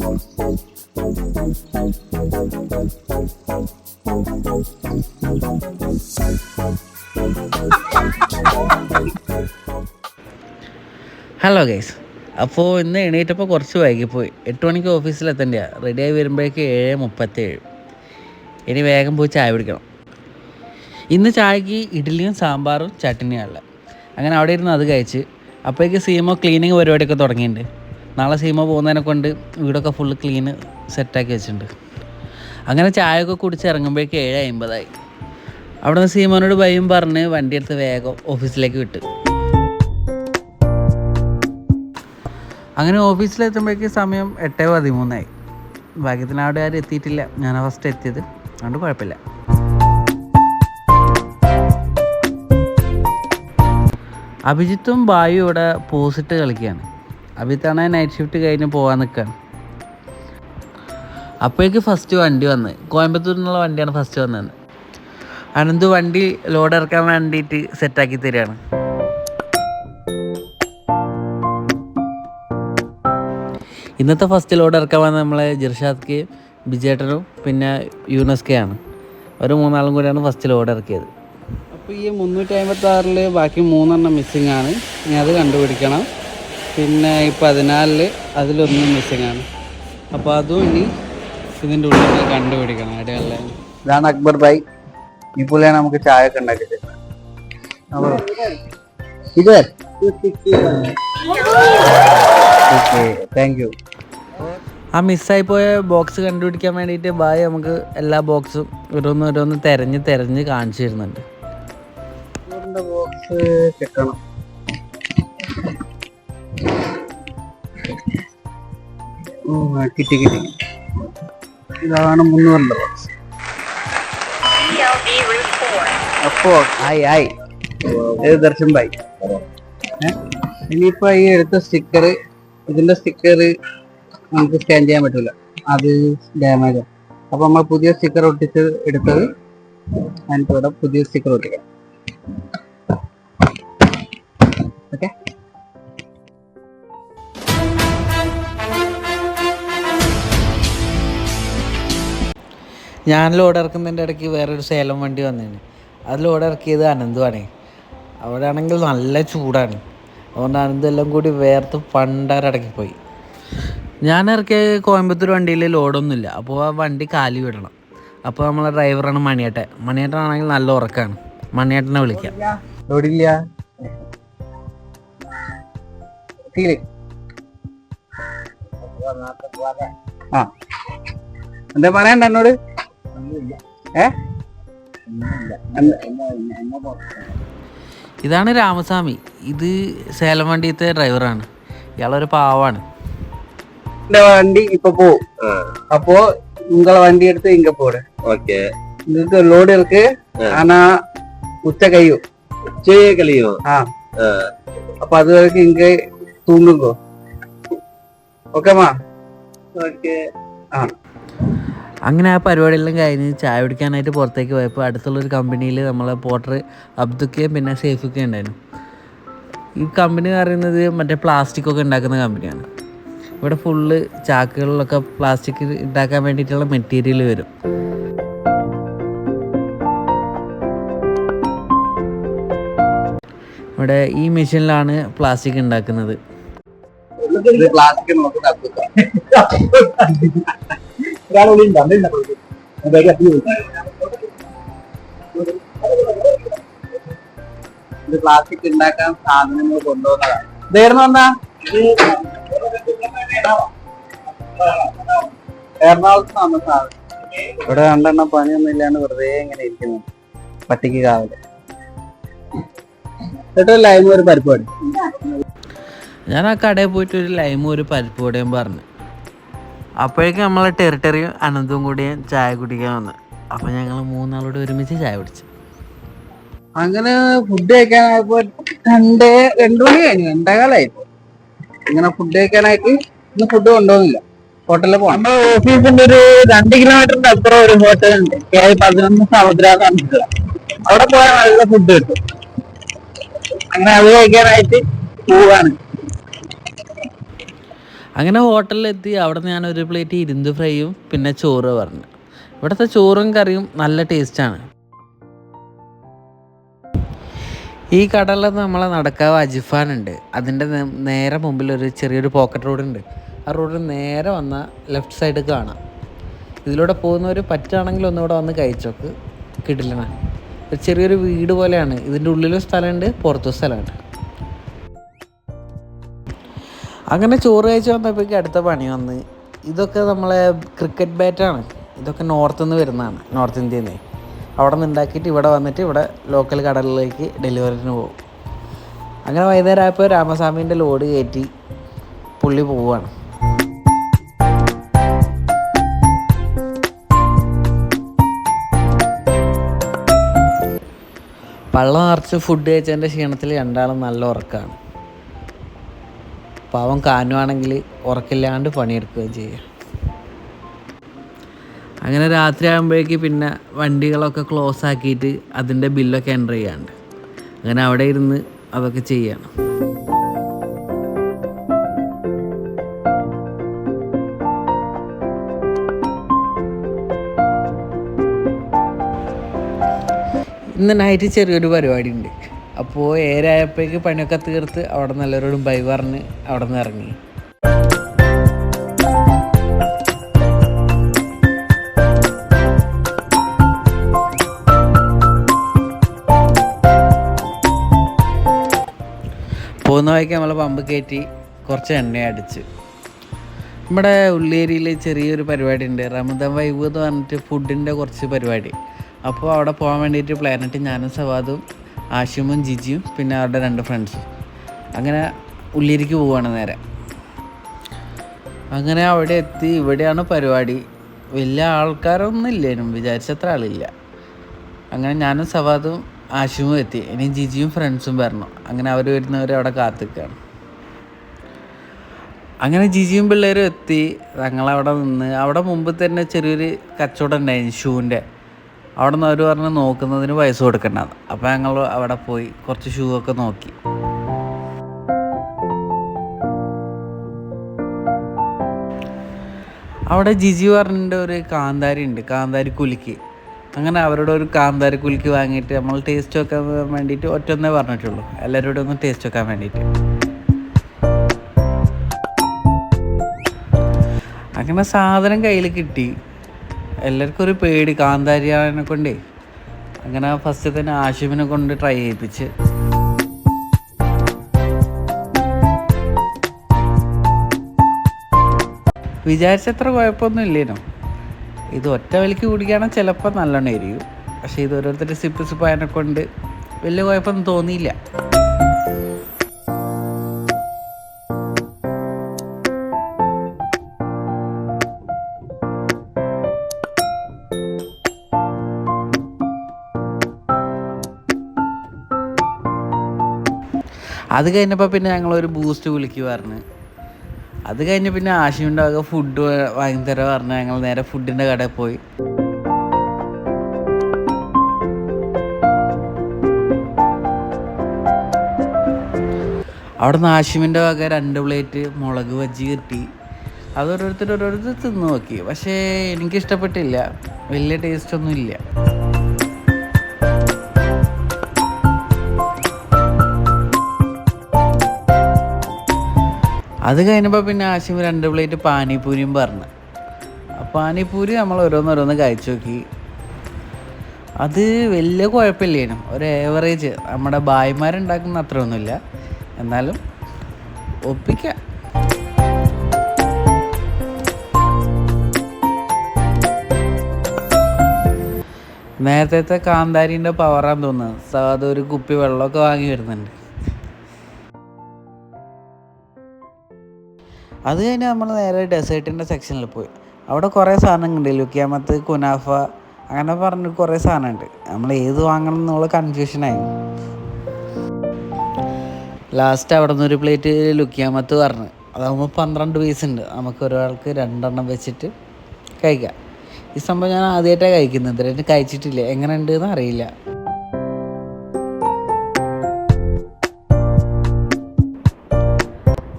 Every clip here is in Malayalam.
ഹലോ ഗൈസ്, അപ്പോൾ ഇന്ന് എണീറ്റപ്പോൾ കുറച്ച് വൈകിപ്പോയി. 8 മണിക്ക് ഓഫീസിലെത്തേണ്ടതാണ്. റെഡിയായി വരുമ്പോഴേക്ക് 7:37. ഇനി വേഗം പോയി ചായ കുടിക്കണം. ഇന്ന് ചായക്ക് ഇഡ്ഡലിയും സാമ്പാറും ചട്നിയാണ്. അങ്ങനെ അവിടെ ഇരുന്ന് അത് കഴിച്ച് അപ്പോഴേക്ക് സീമോ ക്ലീനിങ് പരിപാടിയൊക്കെ തുടങ്ങിയിട്ടുണ്ട്. നാളെ സീമോ പോകുന്നതിനെ കൊണ്ട് വീടൊക്കെ ഫുള്ള് ക്ലീന് സെറ്റാക്കി വെച്ചിട്ടുണ്ട്. അങ്ങനെ ചായയൊക്കെ കുടിച്ച് ഇറങ്ങുമ്പോഴേക്ക് 7:50. അവിടെ നിന്ന് സീമോനോട് ഭയം പറഞ്ഞ് വണ്ടിയെടുത്ത് വേഗം ഓഫീസിലേക്ക് വിട്ട്. അങ്ങനെ ഓഫീസിലെത്തുമ്പോഴേക്ക് സമയം 8:13. ഭാഗ്യത്തിന് അവിടെ ആരും എത്തിയിട്ടില്ല. ഞാനാണ് ഫസ്റ്റ് എത്തിയത്, അതുകൊണ്ട് കുഴപ്പമില്ല. അഭിജിത്തും ബായു ഇവിടെ പോസിറ്റ് കളിക്കുകയാണ്. അഭിജിത്താണ് നൈറ്റ് ഷിഫ്റ്റ് കഴിഞ്ഞ് പോകാൻ നിൽക്കുകയാണ്. അപ്പോഴേക്ക് ഫസ്റ്റ് വണ്ടി വന്ന്, കോയമ്പത്തൂരിൽ നിന്നുള്ള വണ്ടിയാണ് ഫസ്റ്റ് വന്നത്. അനന്ത് വണ്ടി ലോഡ് ഇറക്കാൻ വേണ്ടിയിട്ട് സെറ്റാക്കി തരികയാണ്. ഇന്നത്തെ ഫസ്റ്റ് ലോഡ് ഇറക്കാൻ വന്ന നമ്മളെ ജിർഷാദ് ബിജേട്ടനും പിന്നെ യൂനസ്കയാണ്. ഒരു 3 കൂടിയാണ് ഫസ്റ്റ് ലോഡ് ഇറക്കിയത്. അപ്പോൾ ഈ 356 ബാക്കി 3 മിസ്സിങ് ആണ്. ഇനി അത് കണ്ടുപിടിക്കണം. പിന്നെ ഈ 14 അതിലൊന്നും മിസ്സിങ് ആണ്. അപ്പോൾ അതും ഇനി ഇതിൻ്റെ ഉള്ളിൽ കണ്ടുപിടിക്കണം. അടിയല്ല. ഇതാണ് അക്ബർ ഭായ്. ഈ പുള്ളിയാണ് നമുക്ക് ചായ ഒക്കെ ഉണ്ടാക്കിയത്. അപ്പോൾ ഇത് ഓക്കെ, താങ്ക് യു. ആ മിസ്സായി പോയ ബോക്സ് കണ്ടുപിടിക്കാൻ വേണ്ടിയിട്ട് ബായ് നമുക്ക് എല്ലാ ബോക്സും ഓരോന്ന് തിരഞ്ഞ് കാണിച്ചു തരുന്നുണ്ട്. ബോക്സ് കിട്ടണം. കിട്ടി. ഇതാണ് 300 ബോക്സ്. അപ്പോ ആയി ദർശൻ ഭായ്. ഇനിയിപ്പോ ഈ എടുത്ത സ്റ്റിക്കർ, ഇതിന്റെ സ്റ്റിക്കർ നമുക്ക് സ്കാൻ ചെയ്യാൻ പറ്റില്ല, അത് ഡാമേജ്. അപ്പൊ നമ്മൾ പുതിയ സ്റ്റിക്കർ ഒട്ടിച്ച് എടുത്തത് അതിൻ്റെ കൂടെ പുതിയ സ്റ്റിക്കർ ഒട്ടിക്കാം. ഓക്കെ, ഞാൻ ലോഡ് ഇറക്കുന്നതിൻ്റെ ഇടയ്ക്ക് വേറൊരു സേലം വണ്ടി വന്നേന്. അത് ലോഡ് ഇറക്കിയത് അനന്തുവാണേ. അവിടെ ആണെങ്കിൽ നല്ല ചൂടാണ്. അതുകൊണ്ട് അനന്തെല്ലാം കൂടി വേർത്ത് പണ്ടാരടക്കിപ്പോയി. ഞാൻ ഇറക്കിയ കോയമ്പത്തൂർ വണ്ടിയിൽ ലോഡൊന്നുമില്ല. അപ്പോൾ ആ വണ്ടി കാലി വിടണം. അപ്പോൾ നമ്മളെ ഡ്രൈവറാണ് മണിയേട്ടനാണെങ്കിൽ നല്ല ഉറക്കമാണ്. മണിയേട്ടനെ വിളിക്കാം. ലോഡില്ല. ആ, എന്താ പറയണ്ട എന്നോട്? ഇതാണ് രാമസ്വാമി. ഇത് സേലം വണ്ടിയത്തെ ഡ്രൈവറാണ്. ഇയാളൊരു പാവാണ്. വണ്ടി ഇപ്പൊ പോവും. അപ്പോ നിങ്ങളെ വണ്ടി എടുത്ത് ഇങ്ങ പോടെ. ഓക്കെ, നിങ്ങൾക്ക് ലോഡ് ഇருக்கு. ஆனா உச்ச கழியும். അപ്പൊ അതുവരെ ഇങ്ങ തൂങ്ങുകോ. ഓക്കേമാ? ഓക്കെ. അങ്ങനെ ആ പരിപാടിയെല്ലാം കഴിഞ്ഞ് ചായ കുടിക്കാനായിട്ട് പുറത്തേക്ക് പോയപ്പോൾ അടുത്തുള്ളൊരു കമ്പനിയിൽ നമ്മളെ പോർട്ടർ അബ്ദുക്കയും പിന്നെ സേഫൊക്കെ ഉണ്ടായിരുന്നു. ഈ കമ്പനി എന്ന് പറയുന്നത് മറ്റേ പ്ലാസ്റ്റിക്കൊക്കെ ഉണ്ടാക്കുന്ന കമ്പനിയാണ്. ഇവിടെ ഫുള്ള് ചാക്കുകളിലൊക്കെ പ്ലാസ്റ്റിക് ഉണ്ടാക്കാൻ വേണ്ടിയിട്ടുള്ള മെറ്റീരിയൽ വരും. ഇവിടെ ഈ മെഷീനിലാണ് പ്ലാസ്റ്റിക് ഉണ്ടാക്കുന്നത്. പ്ലാസ്റ്റിക് ഉണ്ടാക്കാൻ സാധനങ്ങൾ കൊണ്ടുവന്നതാണ്. ഇതായിരുന്നു എന്താ എറണാകുളത്ത് വന്ന സാധനം. ഇവിടെ 2 പണിയൊന്നും ഇല്ലാണ്ട് വെറുതെ ഇങ്ങനെ ഇരിക്കുന്നു. പട്ടിക്ക് കാവല്. എന്നിട്ട് ലൈമും ഒരു പരിപാടി. ഞാൻ ആ കടയിൽ പോയിട്ട് ഒരു ലൈമും ഒരു പരിപ്പുവടയും പറഞ്ഞു. അപ്പോഴേക്കും നമ്മളെ ടെറിട്ടറിയും അനന്തും കൂടി ചായ കുടിക്കാൻ വന്നു. അപ്പൊ ഞങ്ങൾ 3 ഒരുമിച്ച് ചായ കുടിച്ചു. അങ്ങനെ ഫുഡ് കഴിക്കാനായപ്പോ 2 മണി കഴിഞ്ഞു. 2:15. ഇങ്ങനെ ഫുഡ് കഴിക്കാനായിട്ട് ഇന്ന് ഫുഡ് കൊണ്ടുപോകുന്നില്ല. ഹോട്ടലിൽ പോകാം. നമ്മുടെ ഓഫീസിന്റെ ഒരു 2 കിലോമീറ്ററിന്റെ അപ്പുറം ഒരു ഹോട്ടൽ ഉണ്ട്. 11 സമുദ്രാതാണ്. അവിടെ പോയാൽ നല്ല ഫുഡ് കിട്ടും. അങ്ങനെ അത് കഴിക്കാനായിട്ട് പോവാണ്. അങ്ങനെ ഹോട്ടലിലെത്തി. അവിടെ നിന്ന് ഞാനൊരു പ്ലേറ്റ് ഇരുന്ത് ഫ്രൈയും പിന്നെ ചോറ് പറഞ്ഞു. ഇവിടുത്തെ ചോറും കറിയും നല്ല ടേസ്റ്റാണ്. ഈ കടലിൽ നമ്മളെ നടക്കാവ് അജിഫാനുണ്ട്. അതിൻ്റെ നേരെ മുമ്പിൽ ഒരു ചെറിയൊരു പോക്കറ്റ് റോഡുണ്ട്. ആ റോഡിൽ നേരെ വന്നാൽ ലെഫ്റ്റ് സൈഡ് കാണാം. ഇതിലൂടെ പോകുന്നവർ പറ്റുകയാണെങ്കിൽ ഒന്നുകൂടെ വന്ന് കഴിച്ചോക്ക്. കിടിലന ഒരു ചെറിയൊരു വീട് പോലെയാണ്. ഇതിൻ്റെ ഉള്ളിലും സ്ഥലമുണ്ട്, പുറത്തും സ്ഥലമുണ്ട്. അങ്ങനെ ചോറ് കഴിച്ച് വന്നപ്പോഴേക്കും അടുത്ത പണി വന്ന്. ഇതൊക്കെ നമ്മളെ ക്രിക്കറ്റ് ബാറ്റാണ്. ഇതൊക്കെ നോർത്തിൽ നിന്ന് വരുന്നതാണ്, നോർത്ത് ഇന്ത്യയിൽ നിന്ന്. അവിടെ നിന്ന് ഉണ്ടാക്കിയിട്ട് ഇവിടെ വന്നിട്ട് ഇവിടെ ലോക്കൽ കടലിലേക്ക് ഡെലിവറിന് പോകും. അങ്ങനെ വൈകുന്നേരം ആയപ്പോൾ രാമസ്വാമീൻ്റെ ലോഡ് കയറ്റി പുള്ളി പോവുകയാണ്. പള്ള നിറച്ച് ഫുഡ് കഴിച്ചതിൻ്റെ ക്ഷീണത്തിൽ രണ്ടാളും നല്ല ഉറക്കമാണ്. പാവം കാനുവാണെങ്കിൽ ഉറക്കില്ലാണ്ട് പണിയെടുക്കുകയും ചെയ്യുക. അങ്ങനെ രാത്രി ആകുമ്പോഴേക്ക് പിന്നെ വണ്ടികളൊക്കെ ക്ലോസ് ആക്കിയിട്ട് അതിൻ്റെ ബില്ലൊക്കെ എൻ്റർ ചെയ്യാണ്ട് അങ്ങനെ അവിടെ ഇരുന്ന് അതൊക്കെ ചെയ്യണം. ഇന്ന് നൈറ്റ് ചെറിയൊരു പരിപാടി ഉണ്ട്. അപ്പോൾ ഏരായപ്പോഴേക്ക് പണിയൊക്കെ തീർത്ത് അവിടെ നിന്ന് എല്ലാവരോടും ബൈ പറഞ്ഞ് അവിടെ നിന്ന് ഇറങ്ങി. പോകുന്ന വഴിക്ക് നമ്മൾ പമ്പ് കയറ്റി കുറച്ച് എണ്ണ അടിച്ച്. നമ്മുടെ ഉള്ളേരിയിൽ ചെറിയൊരു പരിപാടി ഉണ്ട്, റമദാൻ വൈബ് എന്ന് പറഞ്ഞിട്ട് ഫുഡിൻ്റെ കുറച്ച് പരിപാടി. അപ്പോൾ അവിടെ പോകാൻ വേണ്ടിയിട്ട് പ്ലാനിട്ട് ഞാനും സവാദും ആഷിമും ജിജിയും പിന്നെ അവരുടെ 2 ഫ്രണ്ട്സും അങ്ങനെ ഉള്ളിലേക്ക് പോവുകയാണ് നേരെ. അങ്ങനെ അവിടെ എത്തി. ഇവിടെയാണ് പരിപാടി. വലിയ ആൾക്കാരൊന്നും ഇല്ലേനും, വിചാരിച്ചത്ര ആളില്ല. അങ്ങനെ ഞാനും സവാദും ആഷിമും എത്തി. ഇനി ജിജിയും ഫ്രണ്ട്സും വരണം. അങ്ങനെ അവർ വരുന്നവർ അവിടെ കാത്തിക്കുകയാണ്. അങ്ങനെ ജിജിയും പിള്ളേരും എത്തി. ഞങ്ങളവിടെ നിന്ന്. അവിടെ മുമ്പ് തന്നെ ചെറിയൊരു കച്ചവടം ഉണ്ടായിരുന്നു ഷൂവിൻ്റെ. അവിടെ നിന്ന് അവർ പറഞ്ഞ് നോക്കുന്നതിന് പൈസ കൊടുക്കണ്ടെന്ന്. അപ്പോൾ ഞങ്ങൾ അവിടെ പോയി കുറച്ച് ഷൂ ഒക്കെ നോക്കി. അവിടെ ജിജി പറഞ്ഞിട്ട് ഒരു കാന്താരി ഉണ്ട്, കാന്താരി കുലുക്കി. അങ്ങനെ അവരോട് ഒരു കാന്താരി കുലുക്കി വാങ്ങിയിട്ട് നമ്മൾ ടേസ്റ്റ് വെക്കാൻ വേണ്ടിയിട്ട് ഒറ്റൊന്നേ പറഞ്ഞിട്ടുള്ളൂ, എല്ലാവരോടും ഒന്ന് ടേസ്റ്റ് വെക്കാൻ വേണ്ടിയിട്ട്. അങ്ങനെ സാധനം കയ്യിൽ കിട്ടി. എല്ലാവർക്കും ഒരു പേടി കാന്താരിയാനെ കൊണ്ടേ. അങ്ങനെ ഫസ്റ്റ് തന്നെ ആഷിമിനെ കൊണ്ട് ട്രൈ ചെയ്യിപ്പിച്ച്. വിചാരിച്ചത്ര കുഴപ്പമൊന്നും ഇല്ലേനോ. ഇത് ഒറ്റ വലിക്ക് കുടിക്കുകയാണെങ്കിൽ ചിലപ്പോൾ നല്ലോണം എരിയും. പക്ഷേ ഇത് ഓരോരുത്തർ സിപ്പ് അതിനെ കൊണ്ട് വലിയ കുഴപ്പമൊന്നും തോന്നിയില്ല. അത് കഴിഞ്ഞപ്പോൾ പിന്നെ ഞങ്ങളൊരു ബൂസ്റ്റ് കുലുക്കി പറഞ്ഞ്. അത് കഴിഞ്ഞ് പിന്നെ ആഷിമിൻ്റെ വക ഫുഡ് വാങ്ങിത്തരാൻ പറഞ്ഞ് ഞങ്ങൾ നേരെ ഫുഡിൻ്റെ കടയിൽ പോയി. അവിടെ നിന്ന് ആഷിമിൻ്റെ വക 2 പ്ലേറ്റ് മുളക് ബജ്ജി കിട്ടി. അത് ഓരോരുത്തർ തിന്ന് നോക്കി. പക്ഷേ എനിക്കിഷ്ടപ്പെട്ടില്ല, വലിയ ടേസ്റ്റൊന്നും ഇല്ല. അത് കഴിഞ്ഞപ്പോൾ പിന്നെ ആഷിം 2 പ്ലേറ്റ് പാനിപൂരിയും പറഞ്ഞു. പാനിപൂരി നമ്മൾ ഓരോന്നോരോന്ന് കഴിച്ചു നോക്കി. അത് വലിയ കുഴപ്പമില്ലേനും, ഒരു ഏവറേജ്. നമ്മുടെ ബായിമാരുണ്ടാക്കുന്ന അത്രയൊന്നുമില്ല, എന്നാലും ഒപ്പിക്കാം. നേരത്തെ കാന്താരിൻ്റെ പവറാന്ന് തോന്നുന്നത്. അതൊരു കുപ്പി വെള്ളമൊക്കെ വാങ്ങി വരുന്നുണ്ട്. അത് കഴിഞ്ഞ് നമ്മൾ നേരെ ഡെസേർട്ടിൻ്റെ സെക്ഷനിൽ പോയി. അവിടെ കുറേ സാധനങ്ങളുണ്ട്, ലുക്കിയാമത്ത്, കുനാഫ, അങ്ങനെ പറഞ്ഞ് കുറേ സാധനമുണ്ട്. നമ്മൾ ഏത് വാങ്ങണം എന്നുള്ള കൺഫ്യൂഷനായി. ലാസ്റ്റ് അവിടെ നിന്ന് ഒരു പ്ലേറ്റ് ലുക്കിയാമത്ത് പറഞ്ഞു. അതാകുമ്പോൾ 12 പീസ് ഉണ്ട്, നമുക്ക് ഒരാൾക്ക് 2 എണ്ണം വെച്ചിട്ട് കഴിക്കാം. ഈ സംഭവം ഞാൻ ആദ്യമായിട്ടാണ് കഴിക്കുന്നത്, ഇതുവരെ കഴിച്ചിട്ടില്ല, എങ്ങനെ ഉണ്ടെന്ന് അറിയില്ല.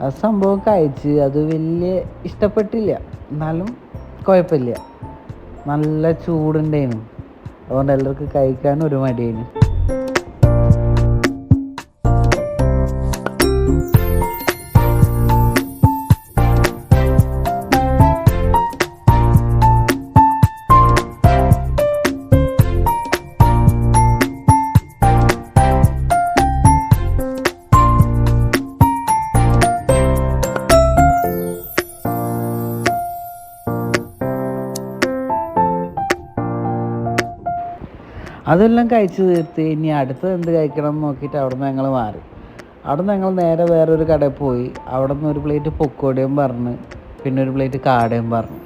ആ സംഭവം കഴിച്ച് അത് വലിയ ഇഷ്ടപ്പെട്ടില്ല, എന്നാലും കുഴപ്പമില്ല, നല്ല ചൂടുണ്ടായിരുന്നു. അതുകൊണ്ട് എല്ലാവർക്കും കഴിക്കാൻ ഒരു മടിയായിരുന്നു. അതെല്ലാം കഴിച്ച് തീർത്ത് ഇനി അടുത്തത് എന്ത് കഴിക്കണം എന്ന് നോക്കിയിട്ട് അവിടെ നിന്ന് ഞങ്ങൾ മാറി. അവിടെ നിന്ന് ഞങ്ങൾ നേരെ വേറൊരു കടയിൽ പോയി. അവിടെ നിന്ന് ഒരു പ്ലേറ്റ് പൊക്കോടിയും പറഞ്ഞ്, പിന്നെ ഒരു പ്ലേറ്റ് കാടയും പറഞ്ഞു.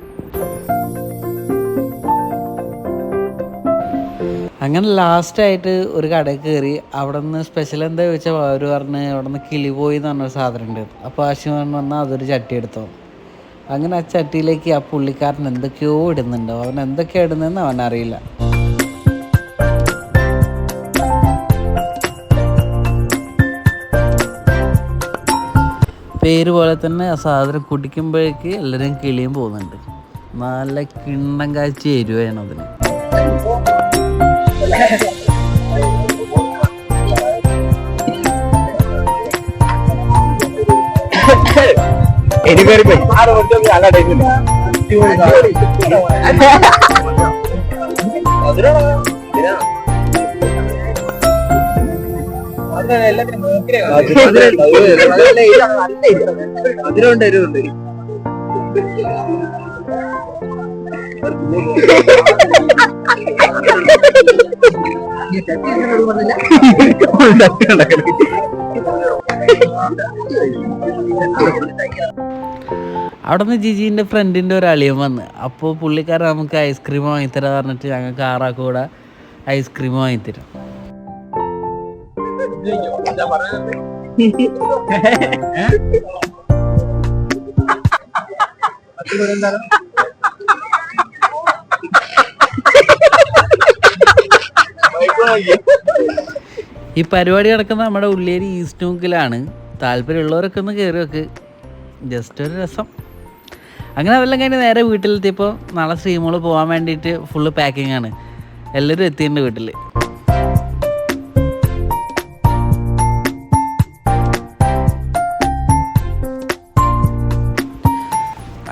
അങ്ങനെ ലാസ്റ്റായിട്ട് ഒരു കടയിൽ കയറി. അവിടെ നിന്ന് സ്പെഷ്യൽ എന്താ ചോദിച്ചാൽ അവർ പറഞ്ഞ് അവിടെ നിന്ന് കിളിപോയി എന്ന് പറഞ്ഞൊരു സാധനം ഉണ്ട്. അപ്പോൾ ആശുപത്രി വന്നാൽ അതൊരു ചട്ടി എടുത്തോ. അങ്ങനെ ആ ചട്ടിയിലേക്ക് ആ പുള്ളിക്കാരൻ എന്തൊക്കെയോ ഇടുന്നുണ്ടോ, അവൻ എന്തൊക്കെയാണ് ഇടുന്നതെന്ന് അവനറിയില്ല. പേര് പോലെ തന്നെ ആ സാധനം കുടിക്കുമ്പോഴേക്ക് എല്ലാവരും കിളിയും പോകുന്നുണ്ട്. നല്ല കിണ്ണം കാഴ്ച എരിവാണ് അതിന്. അതിലുണ്ട് അവിടെ നിന്ന് ജിജീൻ്റെ ഫ്രണ്ടിൻ്റെ ഒരു അളിയൻ വന്ന്. അപ്പോൾ പുള്ളിക്കാരൻ നമുക്ക് ഐസ്ക്രീം വാങ്ങിത്തരാൻ പറഞ്ഞിട്ട് ഞങ്ങൾക്ക് ആറാക്കും കൂടെ ഐസ്ക്രീം വാങ്ങിത്തരും. ഈ പരിപാടി നടക്കുന്നത് നമ്മുടെ ഉള്ളിയേരി ഈസ്റ്റ് മൂക്കിലാണ്. താല്പര്യമുള്ളവരൊക്കെ ഒന്ന് കയറി വെക്ക്, ജസ്റ്റ് ഒരു രസം. അങ്ങനെ അതെല്ലാം കഴിഞ്ഞ് നേരെ വീട്ടിലെത്തിയപ്പോൾ നാളെ ശ്രീമോള് പോകാൻ വേണ്ടിയിട്ട് ഫുള്ള് പാക്കിംഗ് ആണ്. എല്ലാവരും എത്തിയിട്ടുണ്ട് വീട്ടിൽ.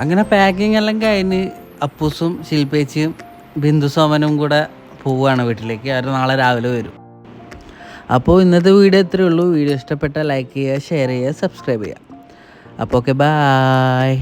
അങ്ങനെ പാക്കിംഗ് എല്ലാം കഴിഞ്ഞ് അപ്പൂസും ശില്പേച്ചിയും ബിന്ദു സോമനും കൂടെ പോവുകയാണ് വീട്ടിലേക്ക്. അവർ നാളെ രാവിലെ വരും. അപ്പോൾ ഇന്നത്തെ വീഡിയോ ഇത്രയേ ഉള്ളൂ. വീഡിയോ ഇഷ്ടപ്പെട്ടാൽ ലൈക്ക് ചെയ്യുക, ഷെയർ ചെയ്യുക, സബ്സ്ക്രൈബ് ചെയ്യുക. അപ്പോൾ ഓക്കെ, ബായ്.